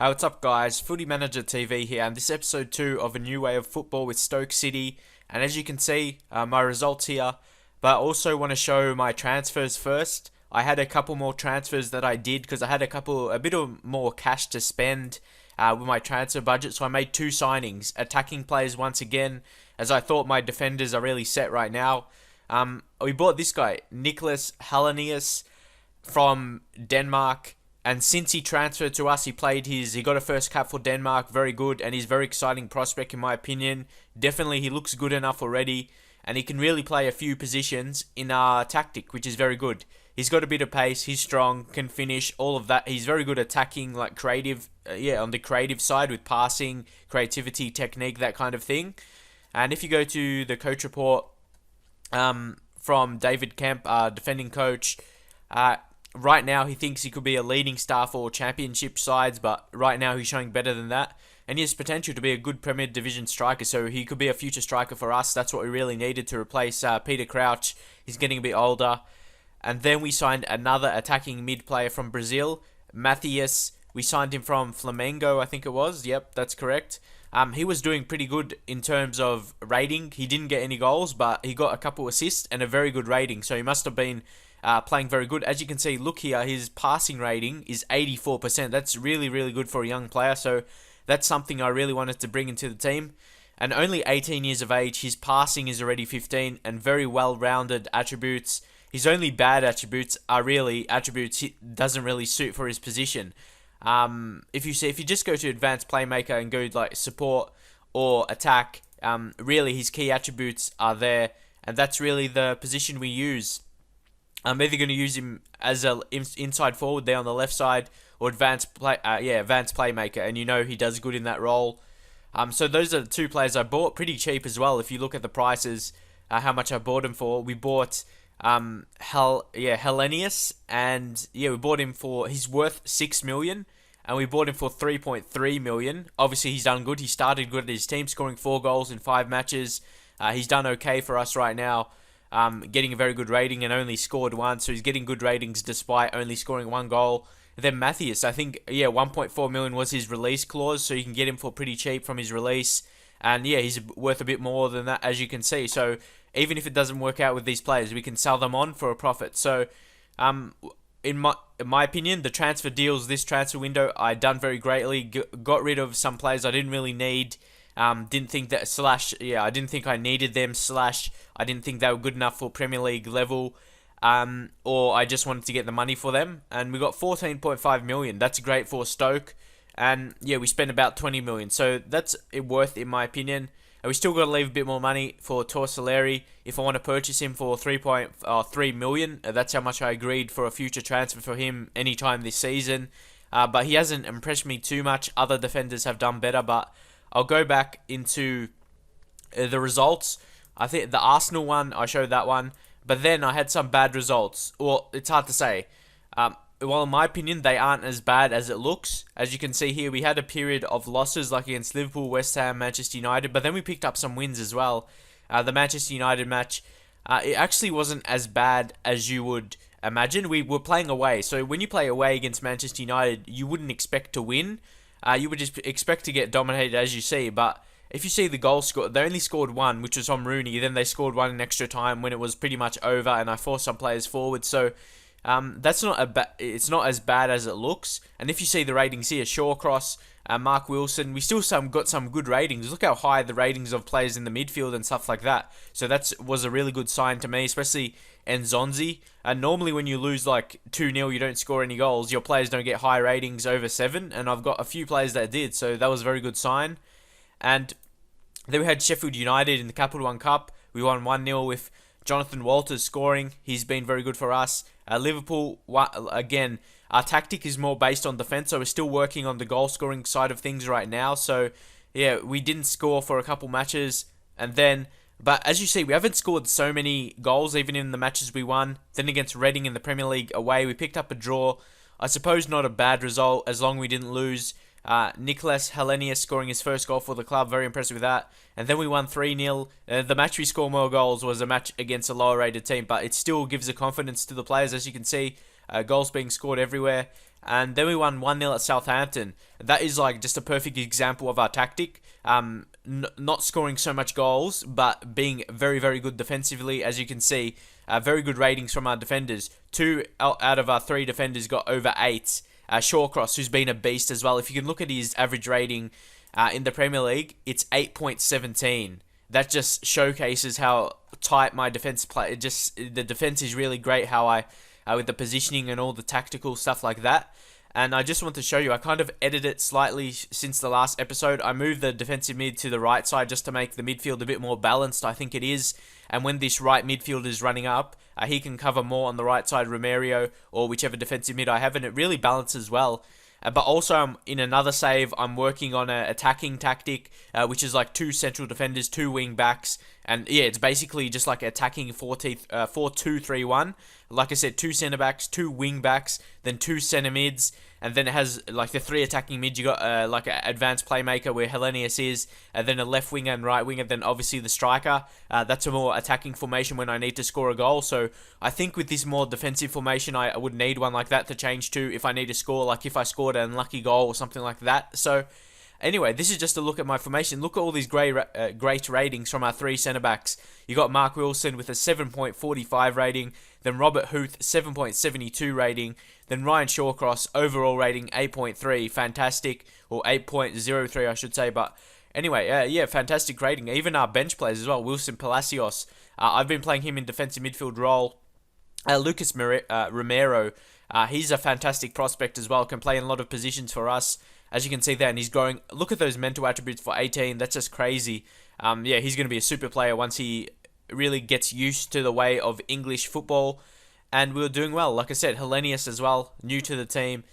What's up, guys? Footy Manager TV here, and this is episode 2 of A New Way of Football with Stoke City. And as you can see, my results here, but I also want to show my transfers first. I had a couple more transfers that I did because I had a bit of more cash to spend with my transfer budget. So I made 2 signings, attacking players once again, as I thought my defenders are really set right now. We bought this guy, Nicholas Hallenius from Denmark. And since he transferred to us, he got a first cap for Denmark, very good, and he's a very exciting prospect in my opinion. Definitely, he looks good enough already, and he can really play a few positions in our tactic, which is very good. He's got a bit of pace, he's strong, can finish, all of that. He's very good attacking, like creative, on the creative side with passing, creativity, technique, that kind of thing. And if you go to the coach report from David Kemp, our defending coach, right now, he thinks he could be a leading star for championship sides, but right now he's showing better than that. And he has potential to be a good Premier Division striker, so he could be a future striker for us. That's what we really needed to replace Peter Crouch. He's getting a bit older. And then we signed another attacking mid player from Brazil, Matthias. We signed him from Flamengo, I think it was. Yep, that's correct. He was doing pretty good in terms of rating. He didn't get any goals, but he got a couple assists and a very good rating, so he must have been playing very good. As you can see, look here, his passing rating is 84%. That's really, really good for a young player. So that's something I really wanted to bring into the team. And only 18 years of age, his passing is already 15 and very well-rounded attributes. His only bad attributes are really attributes he doesn't really suit for his position. If you just go to advanced playmaker and go like support or attack, really his key attributes are there, and that's really the position we use. I'm either going to use him as an inside forward there on the left side, or advanced playmaker, and you know he does good in that role. So those are the 2 players I bought, pretty cheap as well. If you look at the prices, how much I bought him for, we bought Hellenius, and we bought him for, he's worth 6 million, and we bought him for 3.3 million. Obviously, he's done good. He started good at his team, scoring 4 goals in 5 matches. He's done okay for us right now. Getting a very good rating and only scored 1, so he's getting good ratings despite only scoring 1 goal. Then Matthias, I think, 1.4 million was his release clause, so you can get him for pretty cheap from his release. And he's worth a bit more than that, as you can see. So even if it doesn't work out with these players, we can sell them on for a profit. So in my opinion, the transfer deals this transfer window, I done very greatly. Got rid of some players I didn't really need. Didn't think that I didn't think I needed them, I didn't think they were good enough for Premier League level, or I just wanted to get the money for them. And we got 14.5 million. That's great for Stoke. And we spent about 20 million. So that's worth, in my opinion. And we still got to leave a bit more money for Torsaleri. If I want to purchase him for 3.3 million, that's how much I agreed for a future transfer for him anytime this season. But he hasn't impressed me too much. Other defenders have done better, but I'll go back into the results. I think the Arsenal one, I showed that one. But then I had some bad results. Well, it's hard to say. Well, in my opinion, they aren't as bad as it looks. As you can see here, we had a period of losses like against Liverpool, West Ham, Manchester United. But then we picked up some wins as well. The Manchester United match, it actually wasn't as bad as you would imagine. We were playing away. So when you play away against Manchester United, you wouldn't expect to win. You would just expect to get dominated, as you see. But if you see the goal score, they only scored 1, which was from Rooney. Then they scored 1 in extra time when it was pretty much over, and I forced some players forward. So it's not as bad as it looks. And if you see the ratings here, Shawcross, Mark Wilson, we still got some good ratings. Look how high the ratings of players in the midfield and stuff like that. So that was a really good sign to me, especially Nzonzi. And normally when you lose like 2-0, you don't score any goals, your players don't get high ratings over 7. And I've got a few players that did, so that was a very good sign. And then we had Sheffield United in the Capital One Cup. We won 1-0 with Jonathan Walters scoring. He's been very good for us. Liverpool, again, our tactic is more based on defense, so we're still working on the goal-scoring side of things right now. So, we didn't score for a couple matches, but as you see, we haven't scored so many goals, even in the matches we won. Then against Reading in the Premier League away, we picked up a draw. I suppose not a bad result, as long as we didn't lose. Nicholas Hellenius scoring his first goal for the club, very impressive with that. And then we won 3-0. The match we scored more goals was a match against a lower rated team, but it still gives the confidence to the players, as you can see. Goals being scored everywhere. And then we won 1-0 at Southampton. That is like just a perfect example of our tactic. Not scoring so much goals, but being very, very good defensively. As you can see, very good ratings from our defenders. 2 out of our 3 defenders got over 8. Shawcross, who's been a beast as well. If you can look at his average rating in the Premier League, it's 8.17. That just showcases how tight my defense play. Just the defense is really great. How I with the positioning and all the tactical stuff like that. And I just want to show you, I kind of edited it slightly since the last episode. I moved the defensive mid to the right side just to make the midfield a bit more balanced, I think it is. And when this right midfield is running up, he can cover more on the right side, Romero, or whichever defensive mid I have, and it really balances well. But also, in another save, I'm working on an attacking tactic, which is like 2 central defenders, 2 wing backs, and yeah, it's basically just like attacking 4-2-3-1. Like I said, 2 centre backs, 2 wing backs, then 2 centre mids, and then it has like the 3 attacking mids. You got like an advanced playmaker where Hellenius is, and then a left winger and right winger, then obviously the striker. That's a more attacking formation when I need to score a goal. So I think with this more defensive formation, I would need one like that to change to if I need to score, like if I scored an unlucky goal or something like that. So anyway, this is just a look at my formation. Look at all these great ratings from our 3 centre-backs. You got Mark Wilson with a 7.45 rating, then Robert Huth, 7.72 rating, then Ryan Shawcross, overall rating 8.3, fantastic, or 8.03 I should say, but anyway, yeah, fantastic rating. Even our bench players as well, Wilson Palacios, I've been playing him in defensive midfield role. Lucas Romero, he's a fantastic prospect as well, can play in a lot of positions for us. As you can see there, and he's growing. Look at those mental attributes for 18. That's just crazy. Yeah, he's going to be a super player once he really gets used to the way of English football. And we were doing well. Like I said, Hellenius as well, new to the team.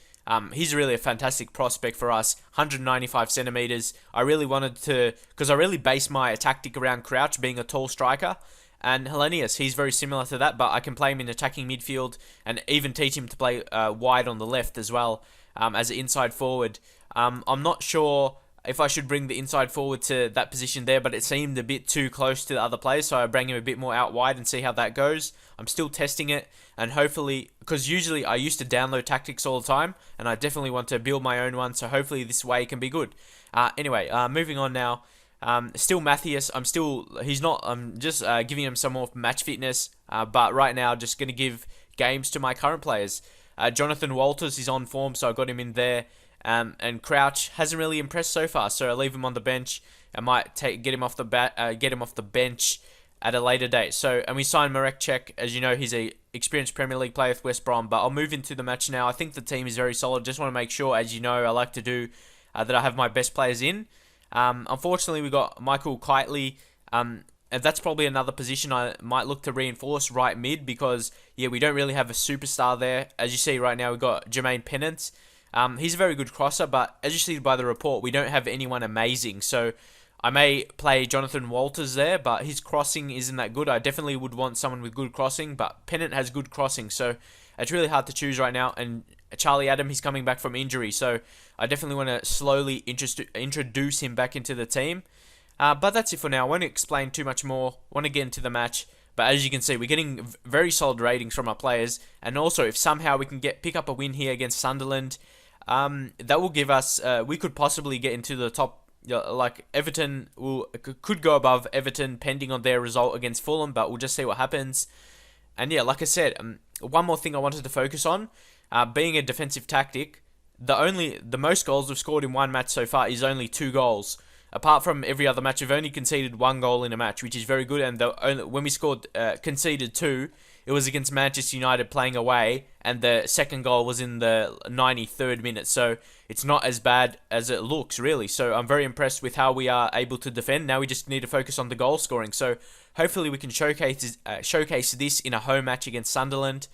He's really a fantastic prospect for us. 195 centimeters. I really wanted to, because I really base my tactic around Crouch being a tall striker. And Hellenius, he's very similar to that, but I can play him in attacking midfield and even teach him to play wide on the left as well as an inside forward. I'm not sure if I should bring the inside forward to that position there, but it seemed a bit too close to the other players, so I bring him a bit more out wide and see how that goes. I'm still testing it, and hopefully, because usually I used to download tactics all the time, and I definitely want to build my own one, so hopefully this way can be good. Anyway, moving on now. Still Matthias, I'm just giving him some more match fitness, but right now just going to give games to my current players. Jonathan Walters is on form, so I got him in there. And Crouch hasn't really impressed so far, so I leave him on the bench. I might get him off the bench at a later date. So, and we signed Marek Cech. As you know, he's a experienced Premier League player with West Brom. But I'll move into the match now. I think the team is very solid. Just want to make sure, as you know, I like to do that. I have my best players in. Unfortunately, we got Michael Kitely. And that's probably another position I might look to reinforce, right mid, because yeah, we don't really have a superstar there. As you see right now, we've got Jermaine Pennant. He's a very good crosser, but as you see by the report, we don't have anyone amazing. So I may play Jonathan Walters there, but his crossing isn't that good. I definitely would want someone with good crossing, but Pennant has good crossing, so it's really hard to choose right now. And Charlie Adam, he's coming back from injury, so I definitely want to slowly introduce him back into the team. But that's it for now. I won't explain too much more. I want to get into the match. But as you can see, we're getting very solid ratings from our players. And also, if somehow we can pick up a win here against Sunderland, that will give us, we could possibly get into the top, like Everton could go above Everton pending on their result against Fulham, but we'll just see what happens. And yeah, like I said, one more thing I wanted to focus on, being a defensive tactic, the most goals we've scored in one match so far is only 2 goals. Apart from every other match, we've only conceded 1 goal in a match, which is very good. And when we conceded 2, it was against Manchester United playing away, and the second goal was in the 93rd minute. So it's not as bad as it looks, really. So I'm very impressed with how we are able to defend. Now we just need to focus on the goal scoring. So hopefully we can showcase this in a home match against Sunderland.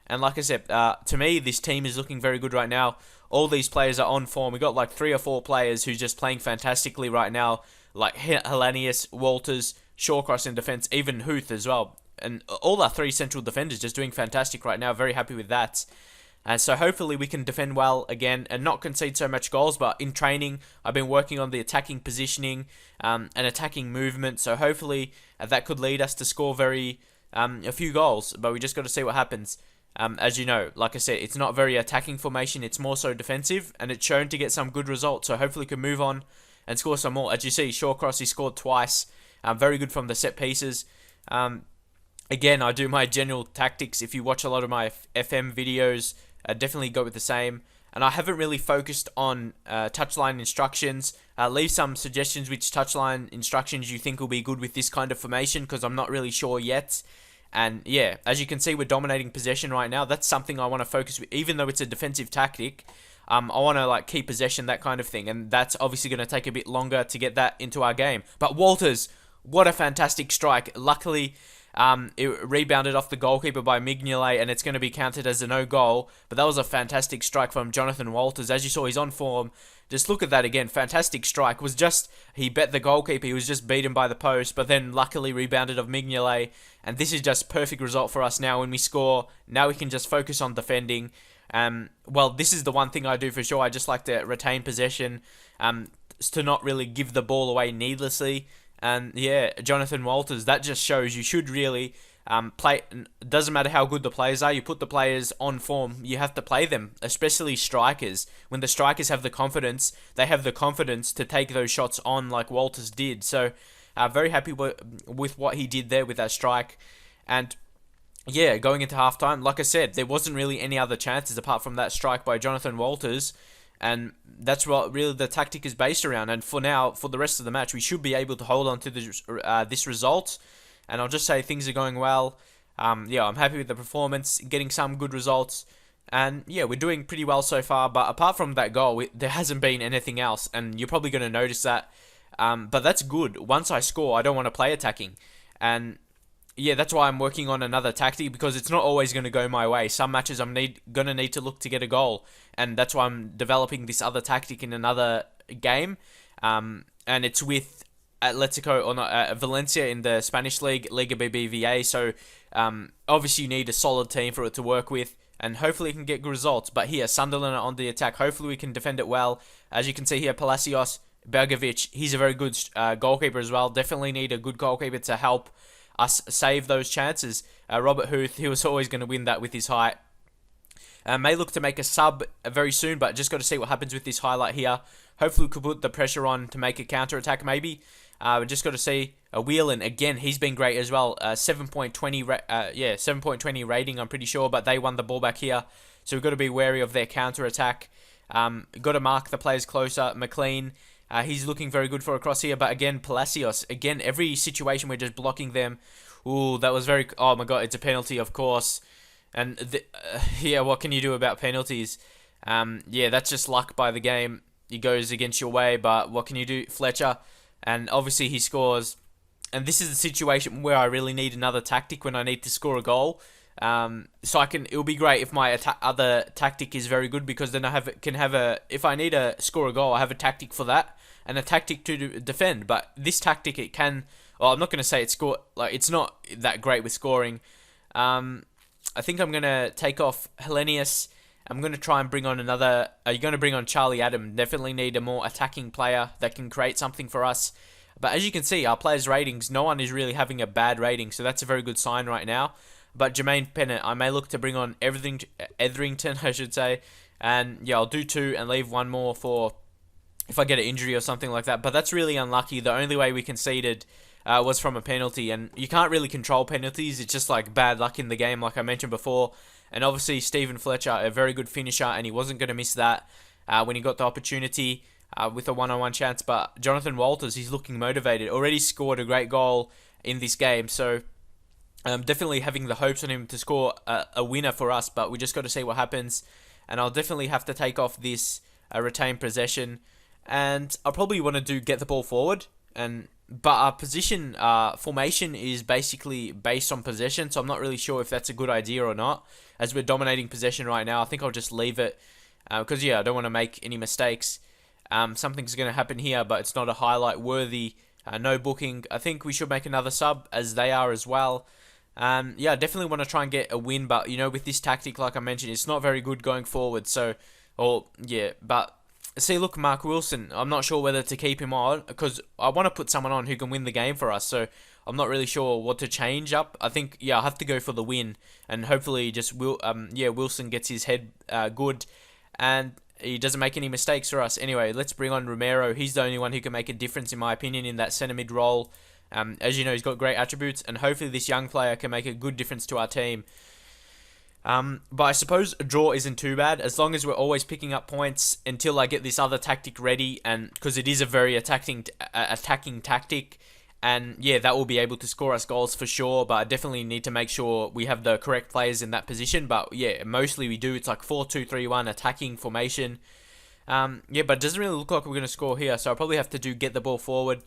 And like I said, to me, this team is looking very good right now. All these players are on form. We got like 3 or 4 players who's just playing fantastically right now, like Hellenius, Walters, Shawcross in defence, even Huth as well. And all our 3 central defenders just doing fantastic right now. Very happy with that. And so hopefully we can defend well again and not concede so much goals. But in training, I've been working on the attacking positioning and attacking movement. So hopefully that could lead us to score a few goals. But we just got to see what happens. As you know, like I said, it's not very attacking formation. It's more so defensive, and it's shown to get some good results. So hopefully, we can move on and score some more. As you see, Shawcross, he scored twice. Very good from the set pieces. Again, I do my general tactics. If you watch a lot of my FM videos, definitely go with the same. And I haven't really focused on touchline instructions. Leave some suggestions which touchline instructions you think will be good with this kind of formation, because I'm not really sure yet. And yeah, as you can see, we're dominating possession right now. That's something I want to focus with, even though it's a defensive tactic. I want to like keep possession, that kind of thing. And that's obviously going to take a bit longer to get that into our game. But Walters, what a fantastic strike. Luckily, it rebounded off the goalkeeper by Mignolet, and it's going to be counted as a no goal. But that was a fantastic strike from Jonathan Walters. As you saw, he's on form. Just look at that again. Fantastic strike. Was just, he bet the goalkeeper. He was just beaten by the post, but then luckily rebounded of Mignolet. And this is just perfect result for us now when we score. Now we can just focus on defending. Well, this is the one thing I do for sure. I just like to retain possession, to not really give the ball away needlessly. And yeah, Jonathan Walters, that just shows you should really play. It doesn't matter how good the players are, you put the players on form, you have to play them, especially strikers. When the strikers have the confidence, they have the confidence to take those shots on like Walters did. So very happy with what he did there with that strike. And yeah, going into halftime, like I said, there wasn't really any other chances apart from that strike by Jonathan Walters. And that's what really the tactic is based around. And for now, for the rest of the match, we should be able to hold on to this result. And I'll just say things are going well. Yeah, I'm happy with the performance, getting some good results. And yeah, we're doing pretty well so far. But apart from that goal, there hasn't been anything else. And you're probably going to notice that. But that's good. Once I score, I don't want to play attacking. And yeah, that's why I'm working on another tactic, because it's not always going to go my way. Some matches I'm going to need to look to get a goal, and that's why I'm developing this other tactic in another game. And it's with Atletico or not, Valencia in the Spanish league, Liga BBVA. So obviously you need a solid team for it to work with, and hopefully you can get good results. But here, Sunderland are on the attack. Hopefully we can defend it well. As you can see here, Palacios, Bergovic, he's a very good goalkeeper as well. Definitely need a good goalkeeper to help us save those chances. Robert Huth, he was always going to win that with his height. May look to make a sub very soon, but just got to see what happens with this highlight here. Hopefully we could put the pressure on to make a counter-attack maybe. Just got to see Whelan, again, he's been great as well. 7.20 rating, I'm pretty sure, but they won the ball back here. So we've got to be wary of their counter-attack. Got to mark the players closer. McLean, he's looking very good for a cross here, but again, Palacios, again, every situation we're just blocking them. Ooh, that was very, oh my god, it's a penalty, of course. And yeah, what can you do about penalties? Yeah, that's just luck by the game. It goes against your way, but what can you do? Fletcher, and obviously he scores. And this is the situation where I really need another tactic when I need to score a goal. So it'll be great if my other tactic is very good, because then I if I need to score a goal, I have a tactic for that and a tactic to defend. But this tactic, I'm not going to say it's not that great with scoring. I think I'm going to take off Hellenius. I'm going to try and bring on another. You're going to bring on Charlie Adam. Definitely need a more attacking player that can create something for us. But as you can see, our players' ratings, no one is really having a bad rating, so that's a very good sign right now. But Jermaine Pennant, I may look to bring on Etherington, I should say. And yeah, I'll do 2 and leave 1 more for if I get an injury or something like that. But that's really unlucky. The only way we conceded was from a penalty. And you can't really control penalties. It's just like bad luck in the game, like I mentioned before. And obviously, Stephen Fletcher, a very good finisher, and he wasn't going to miss that when he got the opportunity with a one-on-one chance. But Jonathan Walters, he's looking motivated. Already scored a great goal in this game. So definitely having the hopes on him to score a winner for us, but we just got to see what happens. And I'll definitely have to take off this retain possession, and I'll probably want to get the ball forward. But our position formation is basically based on possession, so I'm not really sure if that's a good idea or not. As we're dominating possession right now, I think I'll just leave it because yeah, I don't want to make any mistakes. Something's going to happen here, but it's not a highlight worthy. No booking. I think we should make another sub, as they are as well. Yeah, I definitely want to try and get a win, but with this tactic, like I mentioned, it's not very good going forward. So, but See, look, Mark Wilson, I'm not sure whether to keep him on because I want to put someone on who can win the game for us. So I'm not really sure what to change up. I think, yeah, I have to go for the win, and hopefully just Wilson gets his head good, and he doesn't make any mistakes for us. Anyway, let's bring on Romero. He's the only one who can make a difference, in my opinion, in that centre mid role. As you know, he's got great attributes, and hopefully this young player can make a good difference to our team. But I suppose a draw isn't too bad as long as we're always picking up points until I get this other tactic ready, and because it is a very attacking tactic, and yeah, that will be able to score us goals for sure. But I definitely need to make sure we have the correct players in that position. But yeah, mostly we do. It's like 4-2-3-1 attacking formation. Yeah, but it doesn't really look like we're going to score here, so I'll probably have to get the ball forward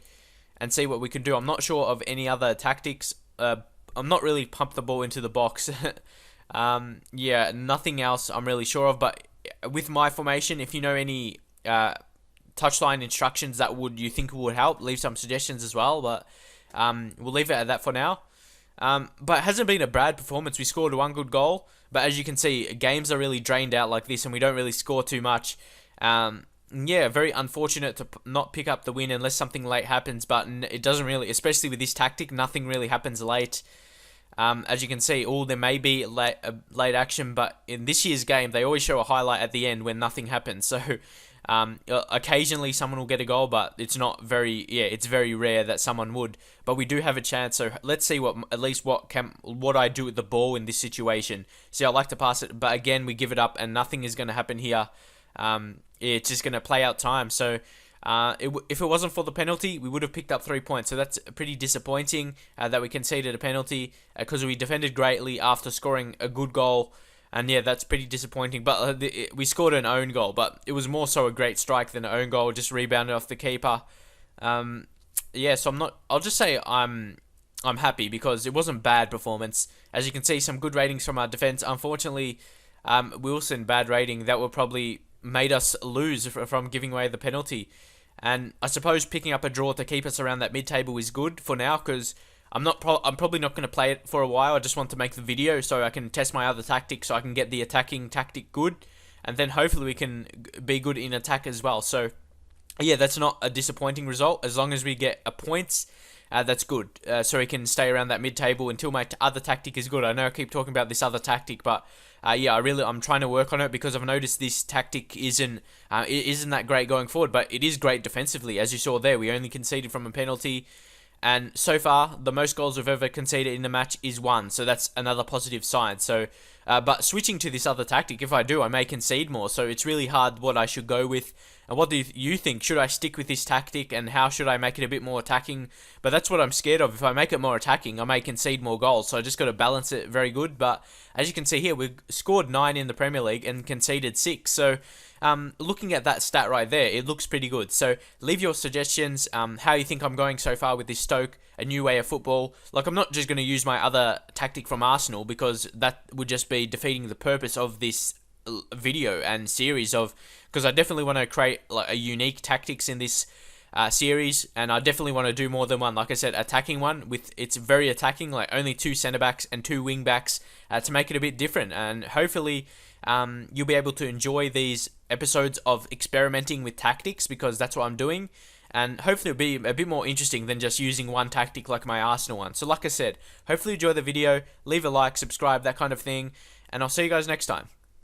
and see what we can do. I'm not sure of any other tactics. I'm not really pump the ball into the box. Yeah, nothing else I'm really sure of. But with my formation, if you know any touchline instructions that you think would help, leave some suggestions as well. But we'll leave it at that for now. But it hasn't been a bad performance. We scored one good goal, but as you can see, games are really drained out like this, and we don't really score too much. Yeah, very unfortunate to not pick up the win unless something late happens, but it doesn't really, especially with this tactic, nothing really happens late. As you can see, there may be late action, but in this year's game, they always show a highlight at the end when nothing happens. So, occasionally someone will get a goal, but it's it's very rare that someone would. But we do have a chance, so let's see what I do with the ball in this situation. See, I like to pass it, but again, we give it up, and nothing is going to happen here. It's just going to play out time. So, if it wasn't for the penalty, we would have picked up 3 points. So that's pretty disappointing that we conceded a penalty because we defended greatly after scoring a good goal. And yeah, that's pretty disappointing. But we scored an own goal, but it was more so a great strike than an own goal, just rebounded off the keeper. Yeah, so I'll just say I'm happy because it wasn't bad performance. As you can see, some good ratings from our defense. Unfortunately, Wilson, bad rating. That would probably made us lose from giving away the penalty. And I suppose picking up a draw to keep us around that mid-table is good for now, because I'm probably not going to play it for a while. I just want to make the video so I can test my other tactics, so I can get the attacking tactic good, and then hopefully we can be good in attack as well. So yeah, that's not a disappointing result. As long as we get a points, that's good. So we can stay around that mid-table until my other tactic is good. I know I keep talking about this other tactic, but yeah, I'm trying to work on it because I've noticed this tactic isn't that great going forward, but it is great defensively. As you saw there, we only conceded from a penalty, and so far the most goals we've ever conceded in the match is 1, so that's another positive sign. So, but switching to this other tactic, if I do, I may concede more. So it's really hard what I should go with. And what do you think? Should I stick with this tactic, and how should I make it a bit more attacking? But that's what I'm scared of. If I make it more attacking, I may concede more goals. So I just got to balance it very good. But as you can see here, we've scored 9 in the Premier League and conceded 6. So looking at that stat right there, it looks pretty good. So leave your suggestions, how you think I'm going so far with this Stoke, a new way of football. Like, I'm not just going to use my other tactic from Arsenal, because that would just be defeating the purpose of this video and series because I definitely want to create like a unique tactics in this series, and I definitely want to do more than one. Like I said, attacking one it's very attacking, like only 2 centre backs and 2 wing backs to make it a bit different. And hopefully you'll be able to enjoy these episodes of experimenting with tactics, because that's what I'm doing, and hopefully it'll be a bit more interesting than just using one tactic like my Arsenal one. So like I said, hopefully you enjoy the video, leave a like, subscribe, that kind of thing, and I'll see you guys next time.